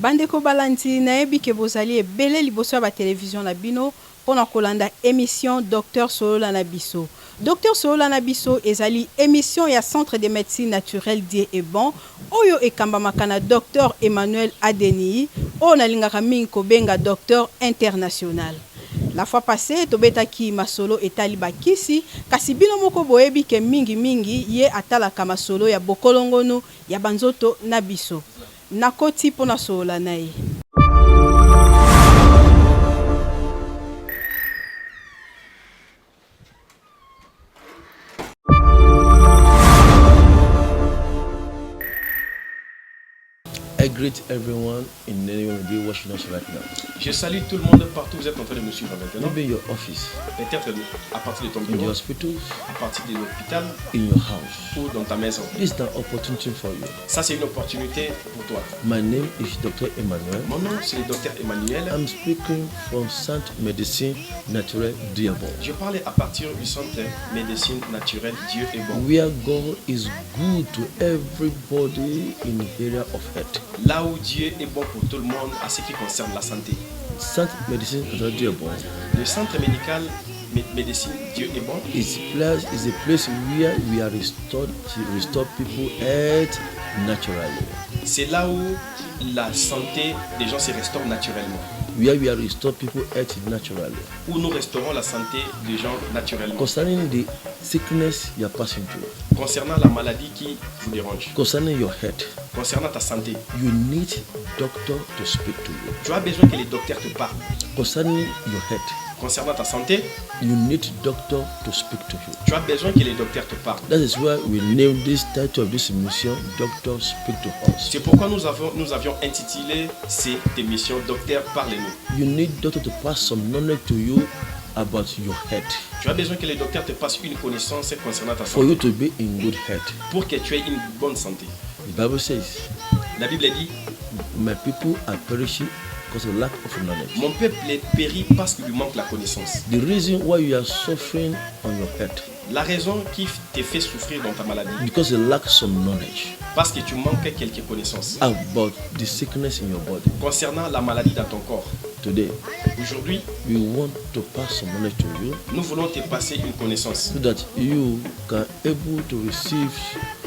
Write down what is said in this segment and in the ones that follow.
Bandeko Balanti nayebi ke bozali ebele liboso ya ba télévision na bino pona kolanda émission Docteur Solola na biso. Docteur Solola na biso ezali émission ya Centre de médecine naturelle Dieu est bon oyo ekambamaka na Docteur Emmanuel Adeni oyo nalingaka mingi kobenga docteur international. La fois passée tobetaki masolo etali bakisi kasi bino moko boyebi ke mingi ye atalaka masolo ya bokolongono ya banzoto na biso. Nakoti pona solola na ye. I greet everyone in anyone who be watching us right now. Je salue tout le monde partout où vous êtes en train de me suivre maintenant. Maybe in your office, Peut-être à partir de ton in the bureau, hospitals, à partir de l'hôpital in your house. ou dans ta maison. This is an opportunity for you. Ça, c'est une opportunité pour toi. My name is Dr. Emmanuel. Mon nom, c'est le docteur Emmanuel. I'm speaking from Centre Médecine Naturelle Dieu est bon. Je parle à partir du centre médecine naturelle Dieu est bon. Where God is good to everybody in the area of health. Là où Dieu est bon pour tout le monde à ce qui concerne la santé. Centre Médecine Naturelle Dieu est bon. Le centre médical médecine Dieu est bon is a place where we are restored to restore people health naturally. C'est là où la santé des gens se restaure naturellement. Where we are restore people health naturally. Où nous restaurons la santé des gens naturellement. Concerning the sickness you are passing through. Concernant la maladie qui vous dérange. Concerning your health. Concernant ta santé. You need doctor to speak to you. Tu as besoin que les docteurs te parlent. Concerning your health. Concernant ta santé, you need doctor to speak to you. Tu as besoin que les docteurs te parlent. That is why we named this title of this mission, Doctor Speak to Us. C'est pourquoi nous avions intitulé cette émission Docteur parlez-nous. You need doctor to pass some knowledge to you about your health. Tu as besoin que les docteurs te passent une connaissance concernant ta santé. For you to be in good health. Pour que tu aies une bonne santé. The Bible says, la Bible dit, my people are perishing because of lack of knowledge. Mon peuple périt parce qu'il lui manque la connaissance. The reason why you are suffering on your health. La raison qui te fait souffrir dans ta maladie. Because you lack some knowledge. Parce que tu manques quelques connaissances. About the sickness in your body. Concernant la maladie dans ton corps. Today, aujourd'hui, we want to pass some knowledge to you. Nous voulons te passer une connaissance. So that you can able to receive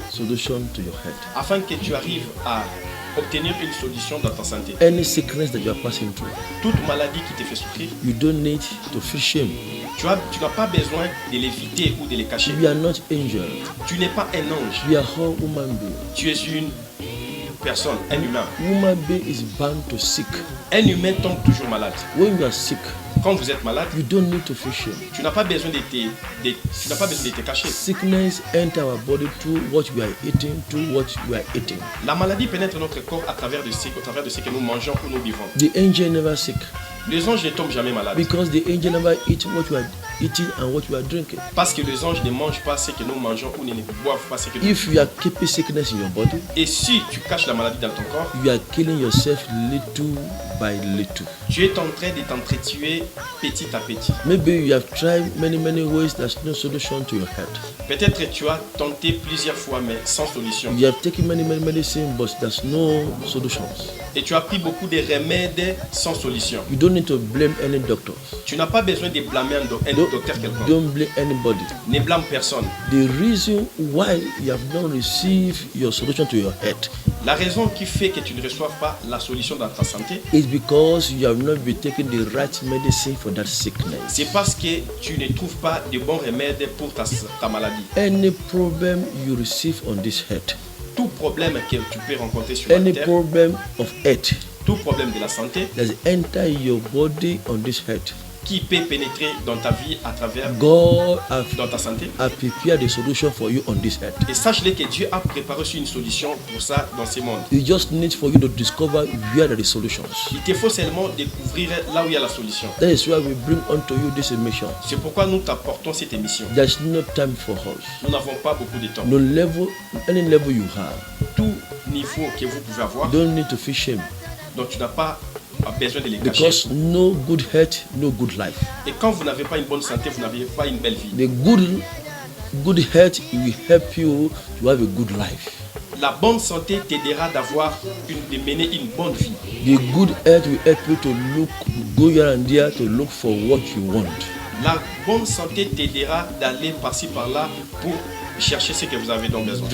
solution to your health. Afin que tu arrives à obtenir une solution dans ta santé. Any sickness that you are passing through. Toute maladie qui te fait souffrir. You don't need to feel shame. Tu n'as pas besoin de l'éviter ou de les cacher. You are not angel. Tu n'es pas un ange. You are a human being. Tu es une personne, un humain. Human being is bound to sick. Un humain tombe toujours malade. When you are sick, quand vous êtes malade, you don't need to feel shame. Tu n'as pas besoin de te cacher. Sickness enter our body through what we are eating, through what we are eating. La maladie pénètre notre corps à travers de ce que nous mangeons ou nous vivons. The angel never sick. Les anges ne tombent jamais malades. Because the angel never eat what you are eating and what you are drinking. Parce que les anges ne mangent pas ce que nous mangeons ou ne boivent pas ce que nous If you are keeping sickness in your body, et si tu caches la maladie dans ton corps, you are killing yourself little by little. Tu es en train de t'entretuer petit à petit. Maybe you have tried many ways. There's no solution to your health. Peut-être tu as tenté plusieurs fois mais sans solution. You have taken many medicine but there's no solutions. Et tu as pris beaucoup de remèdes sans solution. You don't need to blame any doctor. Tu n'as pas besoin de blâmer un docteur quelconque. Don't blame anybody. Ne blâme personne. The reason why you have not received your solution to your health. La raison qui fait que tu ne reçoives pas la solution dans ta santé is because you have not been taking the right medicine for that sickness. C'est parce que tu ne trouves pas de bons remèdes pour ta maladie. Any problem you receive on this health. Tout problème que tu peux rencontrer sur la terre. Any problem of health. Tout problème de la santé. That enter your body on this health. Qui peut pénétrer dans ta vie à travers God dans ta santé. a prepared the solution for you on this earth. Et sache-le que Dieu a préparé aussi une solution pour ça dans ce monde. You just need for you to discover where are the solutions. Il te faut seulement découvrir là où il y a la solution. That is why we bring unto you this mission. C'est pourquoi nous t'apportons cette émission. There's no time for us. Nous n'avons pas beaucoup de temps. No level, any level you have. Tout niveau que vous pouvez avoir. You don't need to feel shame. Donc tu n'as pas besoin de les cacher. Because no good health, no good life. Et quand vous n'avez pas une bonne santé, vous n'avez pas une belle vie. The good health will help you to have a good life. La bonne santé t'aidera de mener une bonne vie. The good health will help you to go here and there to look for what you want. La bonne santé t'aidera d'aller par-ci par-là pour chercher ce que vous avez donc besoin.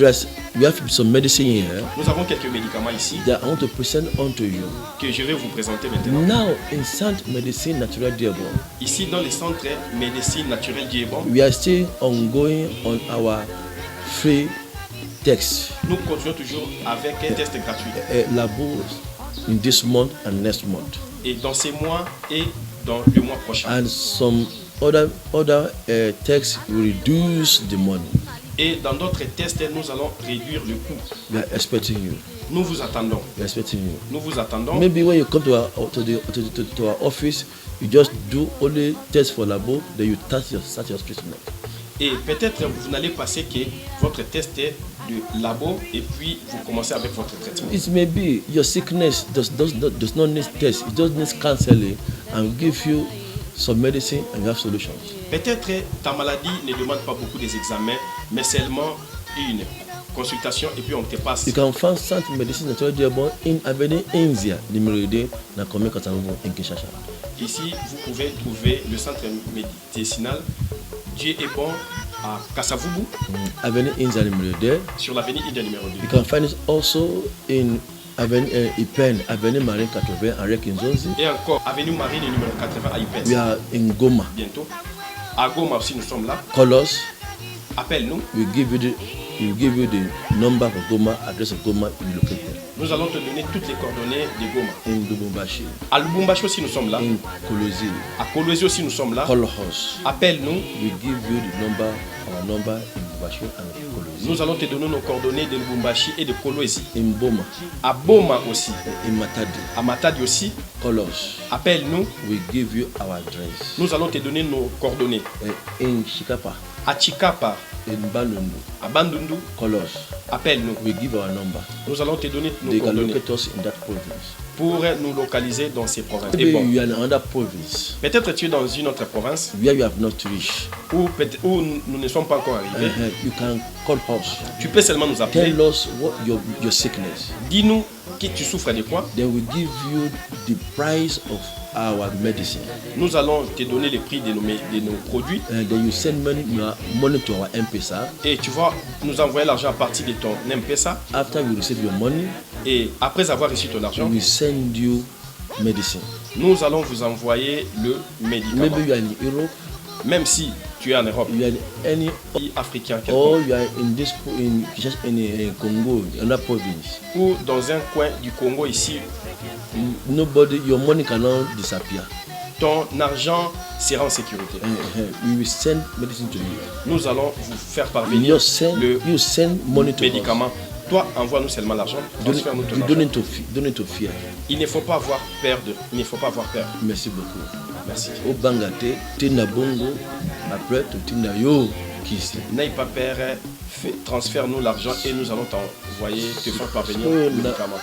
We have some medicine here Nous avons quelques médicaments ici that I want to present unto you. que je vais vous présenter maintenant. Now, in Sainte Medicine Naturelle Diabon, Ici, dans les centres médecine naturelle Diébon, we are still ongoing on our free text nous continuons toujours avec un test gratuit. labos in this month and next month, Et dans ces mois et dans le mois prochain. and some other texts will reduce the money. Et dans d'autres tests, nous allons réduire le coût. We are expecting you. Nous vous attendons. We are expecting you. Nous vous attendons. Maybe when you come to our office, you just do only test for labo, then you start your treatment. Et peut-être vous n'allez passer que votre test est de labo et puis vous commencez avec votre traitement. It may be your sickness does not need test, it just needs counseling and give you some medicine and you have solutions. Peut-être ta maladie ne demande pas beaucoup des examens, mais seulement une consultation et puis on te passe. You can find Sainte Medicine Naturelle Diabon in Avenue Inzia, numéro 2, na commune Katango, in Kinshasa. Ici, vous pouvez trouver le centre médicinal Dieu est bon à Kasavubu, Avenue Inzia, numéro 2. sur l'avenue Ida numéro 2. You can find it also in Avenue Ipen, Avenue Marine 80, à Rekinzonzi. Et encore, avenue Marine numéro 80 à Ipes. We are in Goma. Bientôt. À Goma aussi, nous sommes là. Call us. Appelle-nous. We give you the number of Goma, address of Goma, you locate there. Nous allons te donner toutes les coordonnées de Goma. In Lubumbashi, À Lubumbashi aussi, nous sommes là. in Kolozi, À Kolwezi aussi, nous sommes là. call us. Appelle-nous. We give you the number, our number in Lubumbashi and Kolozi. Nous allons te donner nos coordonnées de Lubumbashi et de Kolwezi. In Boma, À Boma aussi. in Matadi, À Matadi aussi. call us. Appelle-nous. We give you our address. Nous allons te donner nos coordonnées. In Shikapa, À Chikapa. in Balundu, À Bandundu. call us. Appelle-nous. We give our number. Nous allons te donner nos They can coordonnées locate us in that province. pour nous localiser dans ces provinces. Et Maybe bon, you are in another province peut-être tu es dans une autre province where you have not reached. où nous ne sommes pas encore arrivés. You can call us. Tu peux seulement nous appeler. Tell us what your sickness. Dis-nous que tu souffres de quoi. Then we give you the price of our medicine. Nous allons te donner les prix de nos produits. And then you send money to our M-Pesa. Et tu vas nous envoyer l'argent à partir de ton M-Pesa. After you receive your money, Et après avoir reçu ton argent, we send you medicine. nous allons vous envoyer le médicament. Maybe you are in Europe, Même si tu es en Europe, you are in any, pays africain or quelconque, you are in Congo, another province. ou dans un coin du Congo ici, Your money cannot disappear. ton argent sera en sécurité. We will send medicine to you. Nous allons vous faire parvenir le You send money to us. médicament. Toi, envoie-nous seulement l'argent. Transfère-nous ton argent. Donate to fear. Il ne faut pas avoir peur Il ne faut pas avoir peur. Merci beaucoup. Merci. Au Bangate, Tina Bongo, après tu Tina Yo, Kisi. N'aie pas peur. Transfère-nous l'argent et nous allons t'envoyer, te faire parvenir le médicament.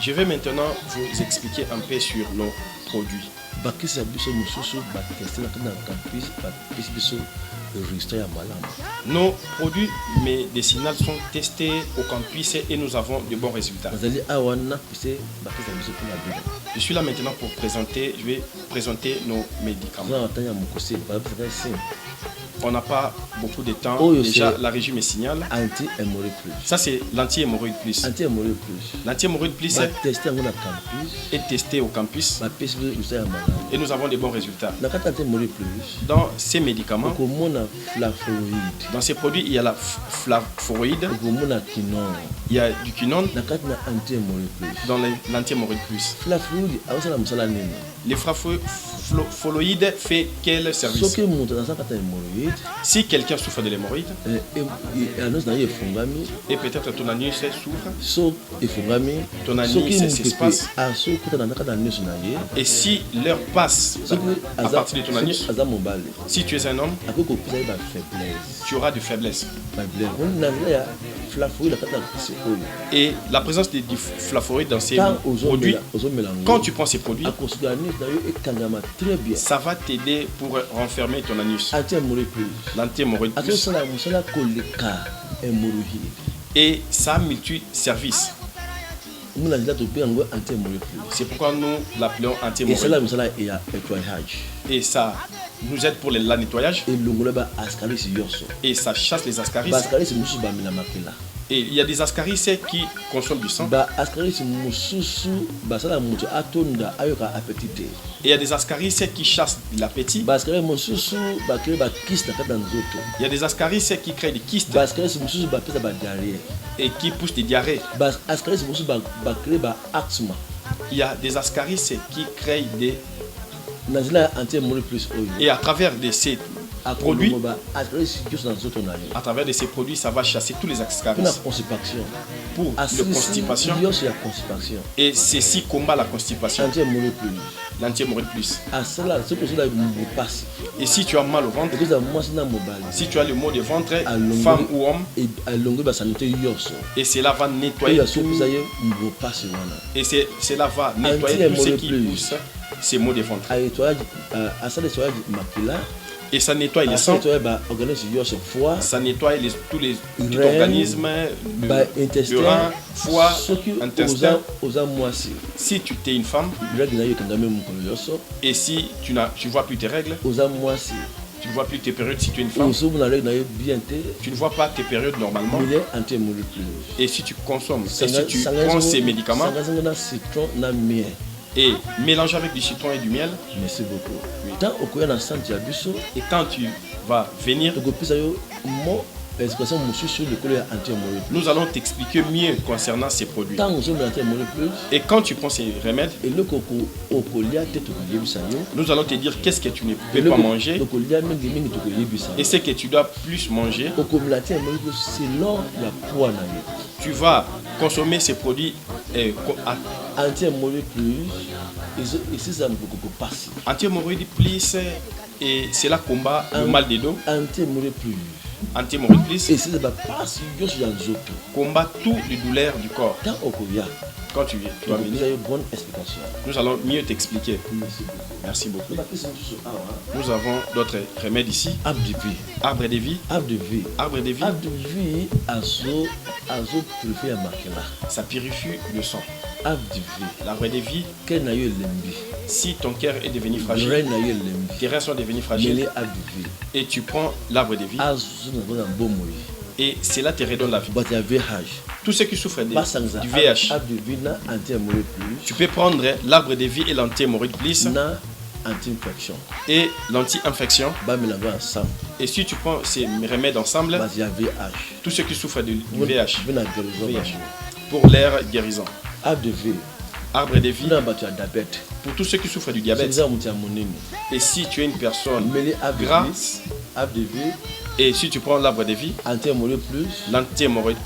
Je vais maintenant vous expliquer un peu sur nos produits. Nos produits médicinaux sont testés au campus et nous avons de bons résultats. Je suis là maintenant pour je vais présenter nos médicaments. On n'a pas beaucoup de temps. Déjà, la régie me signale. Ça, c'est l'anti-hémorroïde plus. L'anti-hémorroïde plus est testé au campus. Et nous avons de bons résultats. Dans ces médicaments, dans ces produits, il y a la flavoïde, il y a du quinone dans l'anti-hémorroïde plus. Les flavoïdes fait quel service? Si quelqu'un souffre de l'hémorroïde et peut-être ton anus souffre, ton anus s'espace, et si l'heure passe à partir de ton anus, si tu es un homme, tu auras de faiblesse. Et la présence des flavonoïdes dans ces produits, quand tu prends ces produits, ça va t'aider pour renfermer ton anus. L'anti-hémorroïde plus. Et ça multi-service. C'est pourquoi nous l'appelons anti-hémorroïde. Et ça nous aide pour le nettoyage. Et ça chasse les ascaris. Et il y a des ascaris qui consomment du sang. Et il y a des ascaris qui chassent l'appétit. Il y a des ascaris qui créent des kystes et qui poussent des diarrhées. Il y a des ascaris qui créent des... Et à travers ces produits, ça va chasser tous les ascaris. Pour la constipation. Et ceci combat la constipation. L'anti-hémorroïde plus. Et si tu as mal au ventre, si tu as le mot de ventre, femme ou homme, et cela va nettoyer tout. Et cela va nettoyer tout ce qui pousse ces maux de ventre. Et ça nettoie les sangs, ça nettoie tout organisme, le rein, foie, intestin. Si tu es une femme et si tu ne vois plus tes règles, tu ne vois plus tes périodes si tu es une femme, tu ne vois pas tes périodes normalement, et si tu consommes, et si tu prends ces médicaments, et mélange avec du citron et du miel. Merci beaucoup. Oui. Et quand tu vas venir, nous allons t'expliquer mieux concernant ces produits. Et quand tu prends ces remèdes, nous allons te dire qu'est-ce que tu ne peux pas manger et ce que tu dois plus manger. Tu vas consommer ces produits anti-hémorroïde plus, et cela combat le mal de dos. Anti-hémorroïde plus combat toutes les douleurs du corps. Quand tu viens, tu vas venir. Nous allons mieux t'expliquer. Merci beaucoup. Nous avons d'autres remèdes ici. Arbre de vie. Arbre de vie. Arbre de vie. Arbre de vie. Arbre de vie. Ça purifie le sang. Arbre de vie. L'arbre de vie. Si ton cœur est devenu fragile, tes reins sont devenus fragiles, et tu prends l'arbre de vie, et cela te redonne la vie. Tous ceux qui souffrent du VIH, tu peux prendre l'arbre de vie et l'anti-hémorroïde plus et l'anti-infection. Et si tu prends ces remèdes ensemble, tous ceux qui souffrent du VIH, pour leur guérison. Arbre de vie pour tous ceux qui souffrent du diabète. Et si tu es une personne grasse, et si tu prends l'arbre de vie, l'anti-hémorroïde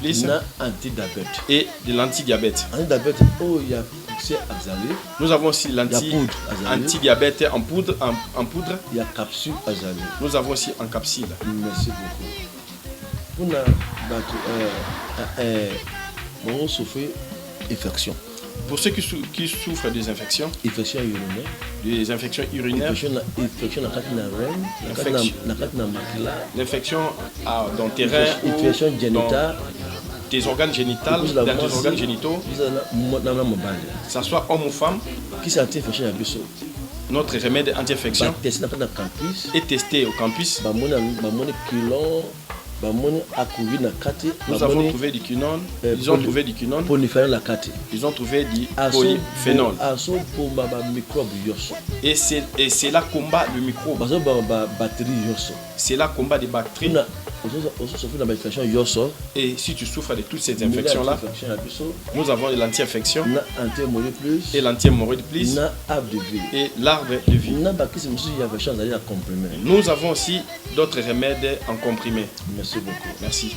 plus et de l'anti-diabète. Nous avons aussi l'anti-diabète en poudre. Nous avons aussi en capsule. Merci beaucoup. Infection. Pour ceux qui souffrent des infections, des infections urinaires, l'infection dans tes reins, dans tes organes génitaux, ça soit homme ou femme, notre remède anti-infection est testé au campus. Nous avons trouvé du quinone, ils ont trouvé du quinone, ils ont trouvé du polyphénol. Et c'est là combat le microbe. C'est là combat des bactéries. Et si tu souffres de toutes ces infections-là, nous avons l'anti-infection et l'anti-hémorroïde plus et l'arbre de vie. Nous avons aussi d'autres remèdes en comprimé. Merci beaucoup. Merci.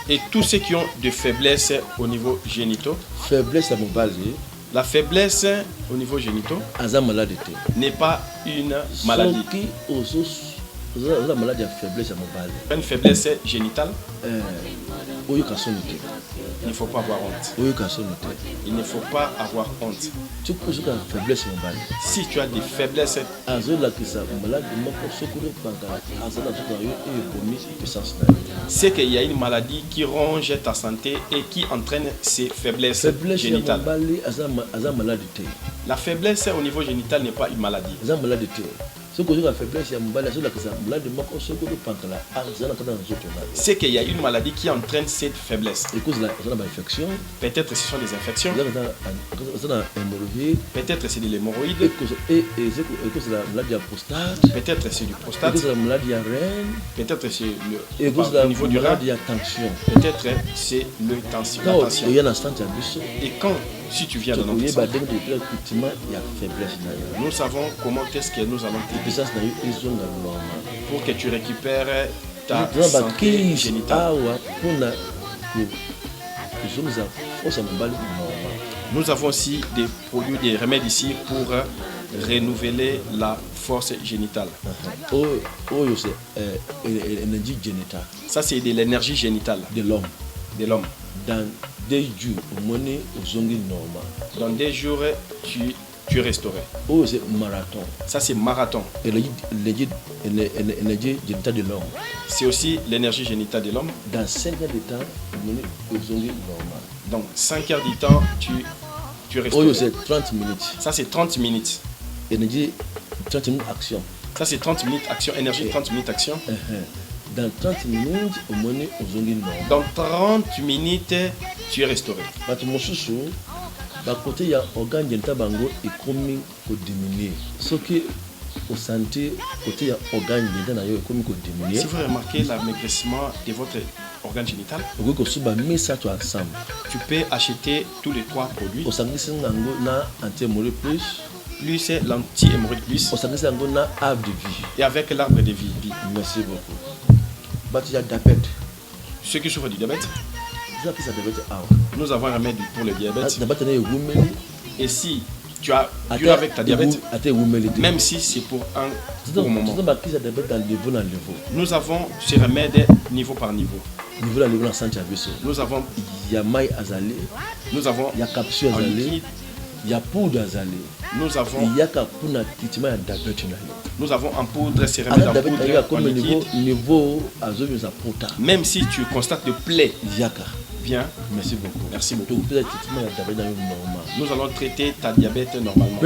Et tous ceux qui ont de faiblesse au niveau génitaux, la faiblesse au niveau génitaux n'est pas une maladie. la maladie de faiblesse mobile. Une faiblesse génitale. Il ne faut pas avoir honte. Il ne faut pas avoir honte. Si tu as des faiblesses, c'est qu'il y a une maladie qui ronge ta santé et qui entraîne ces faiblesses génitales. La faiblesse au niveau génital n'est pas une maladie. C'est qu'il y a une maladie qui entraîne cette faiblesse. Peut-être ce sont des infections. Peut-être c'est de l'hémorroïde. Peut-être c'est du prostate. Peut-être c'est au niveau du rein. Peut-être c'est la tension. Et quand si tu viens dans notre centre, nous savons comment est-ce que nous allons t'aider pour que tu récupères ta santé génitale. Nous avons aussi des produits, des remèdes ici pour renouveler la force génitale. Ça, c'est de l'énergie génitale de l'homme. Dans 2 jours, dans 2 jours, tu es restauré. C'est marathon. Ça, c'est marathon. L'énergie génitale de l'homme. C'est aussi l'énergie génitale de l'homme. Dans 5 heures de temps, donc 5 heures du temps, tu es restauré. C'est 30 minutes. Ça, c'est 30 minutes. Énergie, 30 minutes action. Ça, c'est 30 minutes action. Énergie, 30 minutes action. Dans 30 minutes, dans 30 minutes, tu es restauré. Côté il y a organe génital bango et comme diminuer. Ce qui au santé côté il y a organe génital nayo comme diminuer. Si vous remarquez l'amaigrissement de votre organe génital, tu peux acheter tous les 3 produits. Plus l'anti-hémorroïde plus. Et avec l'arbre de vie. Merci beaucoup. Il y a diabète. Ceux qui souffrent du diabète. Nous avons un remède pour le diabète. Et si tu as dur avec ta diabète, même si c'est pour un moment, nous avons ce remède niveau par niveau. Nous avons capsule azalé, il y a poudre azalé. Nous avons en poudre, ces remèdes en poudre, en liquide. Même si tu constates de plaies, viens. Merci beaucoup. Merci beaucoup. Nous allons traiter ta diabète normalement.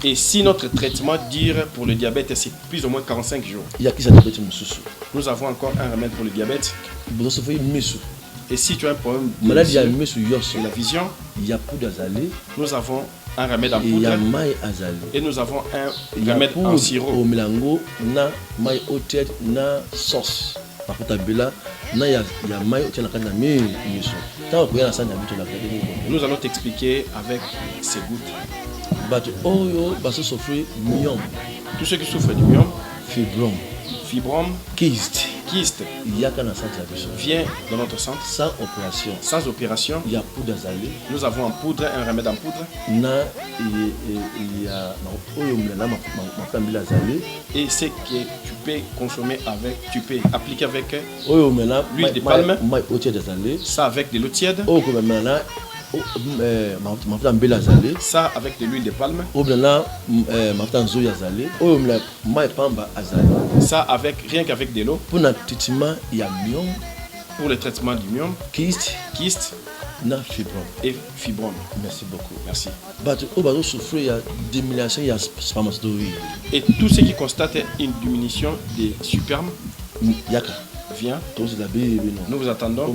Et si notre traitement dure pour le diabète, c'est plus ou moins 45 jours. Nous avons encore un remède pour le diabète. Et si tu as un problème de la vision, nous avons un remède en poudre et nous avons un remède en sirop. Nous allons t'expliquer avec ces gouttes. Tous ceux qui souffrent du myome, fibrome, kyste, viens dans notre centre sans opération. Sans opération. Il y a poudre azalé. Nous avons en poudre, un remède en poudre. Et c'est que tu peux consommer avec, tu peux appliquer avec l'huile de palme. Ça avec de l'eau tiède. Ça avec de l'huile de palme. Ça avec rien qu'avec de l'eau. Pour le traitement du myome, kyste et fibrome. Merci beaucoup. Merci. Et tous ceux qui constatent une diminution des spermes, viens. Nous vous attendons.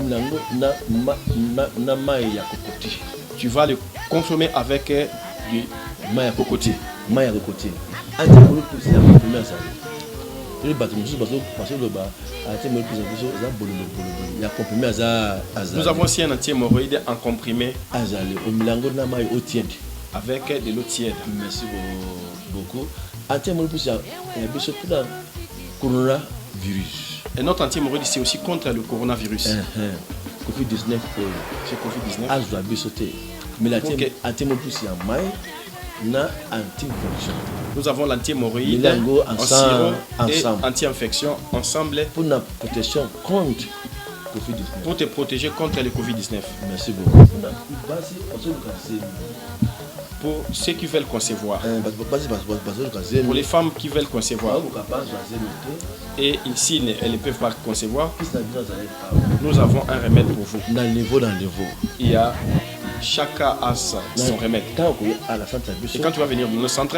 Tu vas le consommer avec du maïa cocotier. Nous avons aussi un anti-hémorroïde en comprimé avec de l'eau tiède. Merci beaucoup. Coronavirus. Et notre anti-hémorroïde, c'est aussi contre le coronavirus. Covid-19. C'est Covid-19. Mais l'anti-hémorroïde, na anti-infection. Nous avons l'anti-hémorroïde en sirop et anti-infection ensemble pour la protection contre COVID-19. Pour te protéger contre le COVID-19. Merci beaucoup. Pour ceux qui veulent concevoir. Pour les femmes qui veulent concevoir. Et ici, elles ne peuvent pas concevoir. Nous avons un remède pour vous. Il y a chaque cas a son remède. Et quand tu vas venir dans le centre,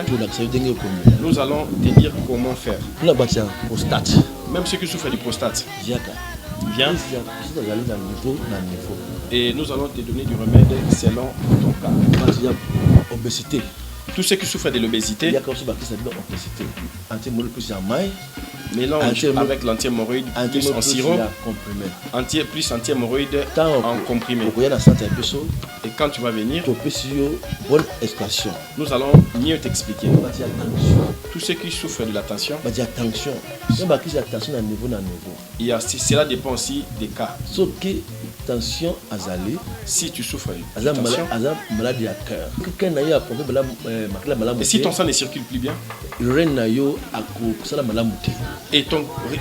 nous allons te dire comment faire. Même ceux qui souffrent du prostate. Viens. Et nous allons te donner du remède selon ton cas. Obésité. Tous ceux qui souffrent de l'obésité, mélange avec l'anti-hémorroïde plus en sirop, plus anti-hémorroïde en comprimé. Et quand tu vas venir, nous allons mieux t'expliquer. Tous ceux qui souffrent de la tension, cela dépend aussi des cas. Si tu souffres de tension, et si ton sang ne circule plus bien, et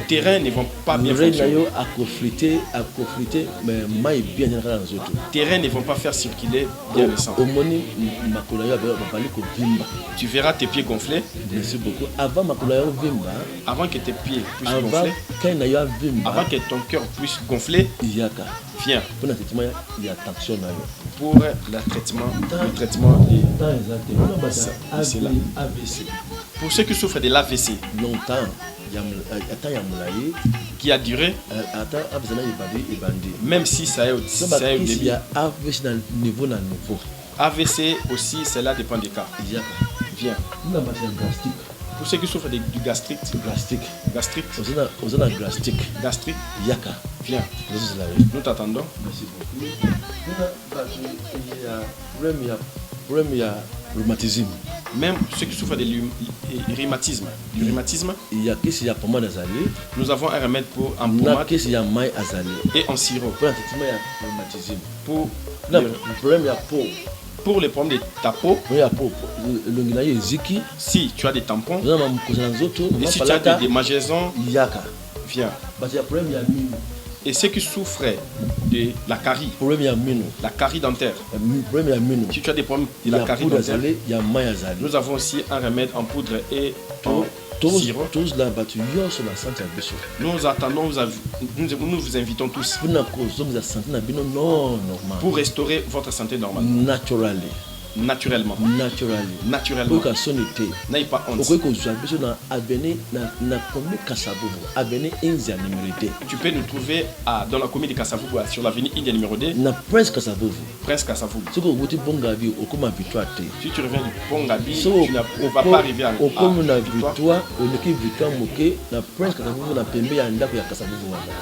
tes reins ne vont pas bien fonctionner, tes reins ne vont pas faire circuler bien le sang. Tu verras tes pieds gonflés. Merci beaucoup. Avant que tes pieds puissent gonfler, avant que ton cœur puisse gonfler, viens pour le traitement de cela. Pour ceux qui souffrent de l'AVC, qui a duré, même si ça est au début. AVC aussi, cela dépend des cas. Viens. Pour ceux qui souffrent du gastrique. Viens. Nous t'attendons. Merci beaucoup. Rhumatisme. Même ceux qui souffrent de rhumatisme. Nous avons un remède pour en pommade et en sirop. Pour les problèmes de ta peau, si tu as des tampons, et si tu as des démangeaisons, viens. Et ceux qui souffrent de la carie dentaire, si tu as des problèmes de la carie dentaire, nous avons aussi un remède en poudre et en sirop. Nous attendons, nous vous invitons tous pour restaurer votre santé normale. Naturellement. N'aie pas honte. Tu peux nous trouver dans la commune de Kasavubu sur l'avenue India numéro 2. Prince Kasavubu. Si tu reviens du Pongabi, tu ne vas pas arriver à Victoire.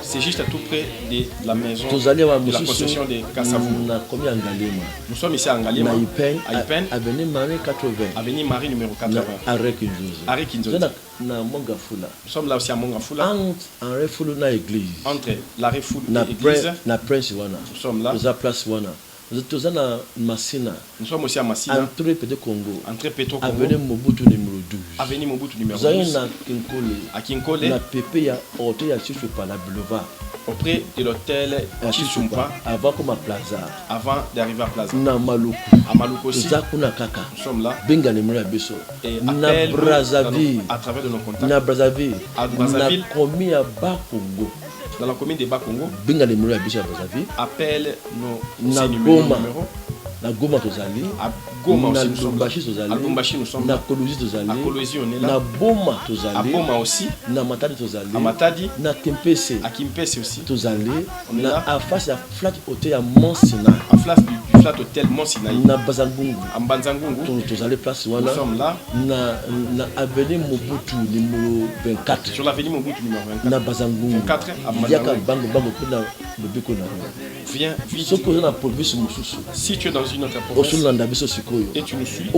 C'est juste tout près de la maison de la concession de Kasavubu. Nous sommes ici à Ngalema. Avenue Marie 80. Avenue Marie numéro 80. Arrêt Kinzozi. Nous sommes là aussi à Mongafula. Entre l'arrêt Foul et l'église. Nous sommes là. Nous sommes aussi à Massina. Entrée Petro Congo. Avenue Mobutu numéro 12. Avenue Mobutu numéro 12. À Kinkole. Auprès de l'hôtel Chitsumpa. Avant d'arriver à Plaza. À Maluku aussi. Nous sommes là. Et appelle à travers de nos contacts. À Brazzaville. Dans la commune de Bas-Congo, appelle nos numéros. Na Goma tozali, à Goma aussi nous sommes là. À Lubumbashi nous sommes là. Na Kolwezi tozali, à Kolwezi on est là. Na Boma tozali, à Boma aussi. Na Matadi tozali, à Matadi. Na Kempese, à Kempese aussi. Tozali, on est là. À face à Flat Hotel à Mont-Sinaï. À face du Flat Hotel Mont-Sinaï. Na Bazangungu. À Banzangungu. Tozali place wana. Nous sommes là. Na avenue Mobutu numéro 24. Sur l'avenue Mobutu numéro 24. Na Bazangungu. 24 à Bango kuna Lobeko na. Viens vite. Si tu es dans une autre province et tu nous suis,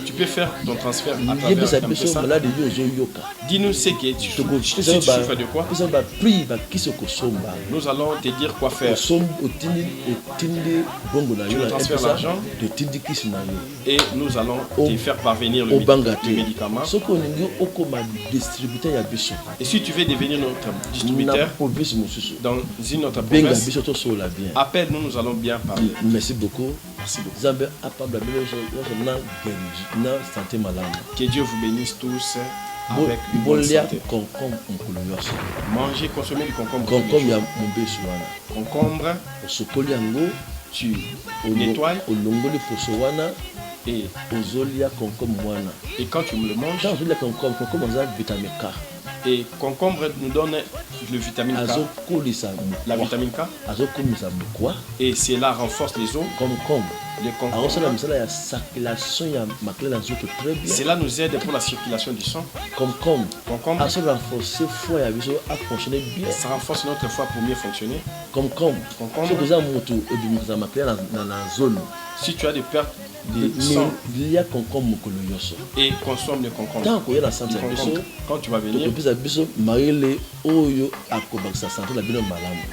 tu peux faire ton transfert à travers M-Pesa. Dis-nous ce que tu souffres de quoi. Nous allons te dire quoi faire. Tu me transfères l'argent et nous allons te faire parvenir le médicament. Et si tu veux devenir notre distributeur dans une autre province, appelle-nous, nous allons bien parler. Merci beaucoup. Que Dieu vous bénisse tous avec une bonne santé. Manger, consommer du concombre. Concombre, tu nettoies et quand tu me le manges, et concombre nous donne le vitamine K. La vitamine K. Et cela renforce les os. Le concombre. Cela nous aide pour la circulation du sang. Concombre. Ça renforce notre foie pour mieux fonctionner. Concombre. Si tu as des pertes de sang et consomme le concombre. Quand tu vas venir,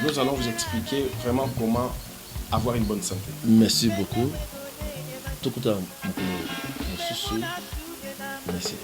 nous allons vous expliquer vraiment comment avoir une bonne santé. Merci beaucoup. Merci.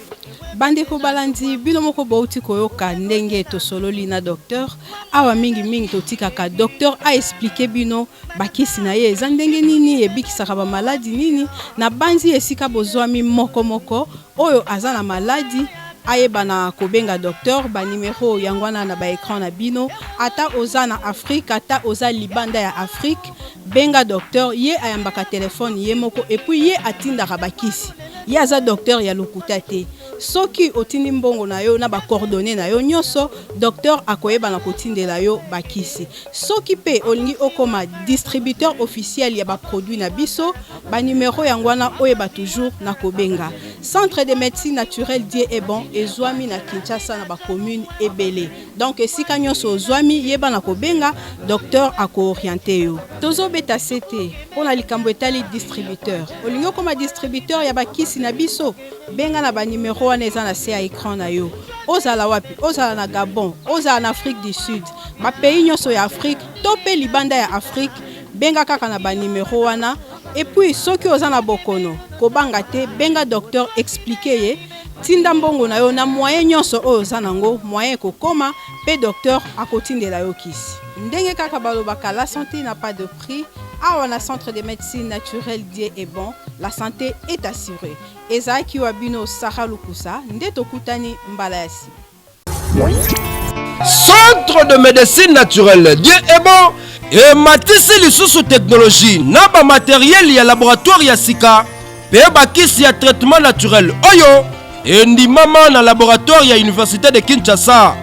Bandeko balandi bino moko bauti koyoka ndenge tosololi na docteur awa mingi totikaka docteur a expliqué bino bakisi na ye eza ndenge nini ebikisaka ba maladie nini na banzi esika bozwami moko oyo aza na maladie ayeba na kobenga docteur ba numéro yangwana na ba écran na bino ata oza na Afrique ata oza libanda ya Afrique benga docteur ye ayambaka téléphone ye moko et puis ye atindaka bakisi ye aza docteur ya lokuta te soki otindi mbongo na yo na ba coordonnées na yo nyoso docteur akoyeba na kotindela yo bakisi soki pe olingi okoma distributeur officiel ya ba produit na biso ba numéro yangwana oyeba toujours na kobenga centre de médecine naturelle Dieu est bon ezwami na Kinshasa na ba commune ebele donc esika nyoso ozwami yeba na kobenga docteur ako orienter yo tozo beta CT pona likambo etali distributeur olingi okoma distributeur ya bakisi na biso benga na ba numéro wana eza na se ya écran na yo ozala wapi ozala na Gabon ozala na Afrique du Sud ba pays nyoso ya Afrique to pe libanda ya Afrique benga kaka na ba numéro wana et puis soki oza na bokono kobanga te benga docteur expliquer ye tinda mbongo na yo na moyen nyonso oyo oza nango moyen kokoma pe docteur akotindela yo kisi ndenge kaka balobaka la santé n'a pas de prix. Awa na centre de médecine naturelle Dieu est bon, la santé est assurée. Ezaki wabino Sarah Lukusa, ndeto kutani mbalayasi. Centre de médecine naturelle Dieu est bon et matisi lisusu technologie na ba matériel ya laboratoire ya sika pe bakisi ya traitement naturel oyo endimama na laboratoire ya université de Kinshasa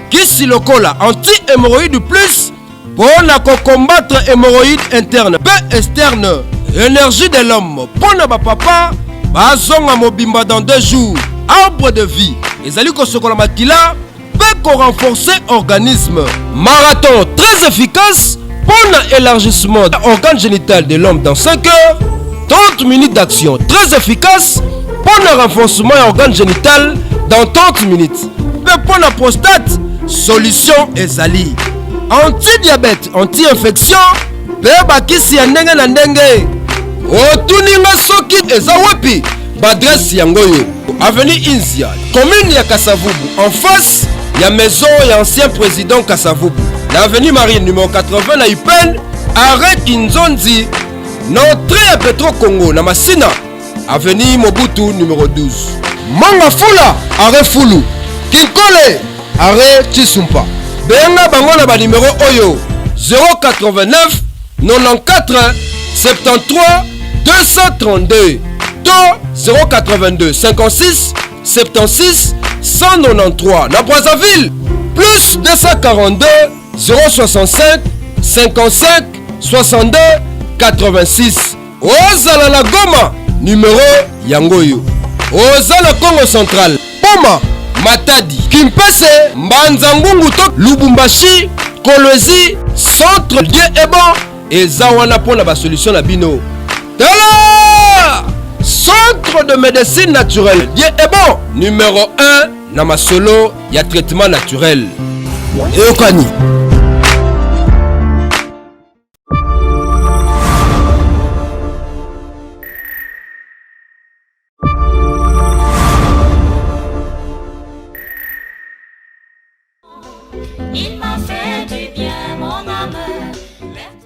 kisi lokola anti-hémorroïde plus pour combattre hémorroïde interne et externe énergie de l'homme pour na papa bazonga mobimba dans 2 jours arbre de vie ezali ko sokola makila pe ko renforcer organisme marathon très efficace pour l'élargissement de l'organe génital de l'homme dans 5 heures 30 minutes d'action très efficace pour le renforcement de l'organe génital dans 30 minutes mais pour la prostate solution ezali anti-diabète, anti-infection, beba kisi ya ndenge na ndenge. Otuninga soki eza wapi? Badresse yangoyo. Avenue Inzia, commune ya Kasavubu, en face ya maison ya ancien président Kasavubu. La avenue Marine numéro 80 na Ipen, arrêt Kinzonzi, n'entrée à Petro Congo na Masina. Avenue Mobutu numéro 12. Mangafula, arrêt Fulu. Kinkole, arrêt Chisumpa. Benga bango na ba numéro oyo 089 94 73 232 to 082 56 76 193 na Brazzaville plus 242 065 55 62 86 ozala na Goma numéro yangoyo ozala Congo central Poma Matadi, Kimpese, Mbanzangungu to Lubumbashi, Kolwezi, centre Dieu est bon et Zawana pour la solution la bino. Tala! Centre de médecine naturelle Dieu est bon numéro 1 na masolo ya traitement naturel. Et Okani. il m'a fait du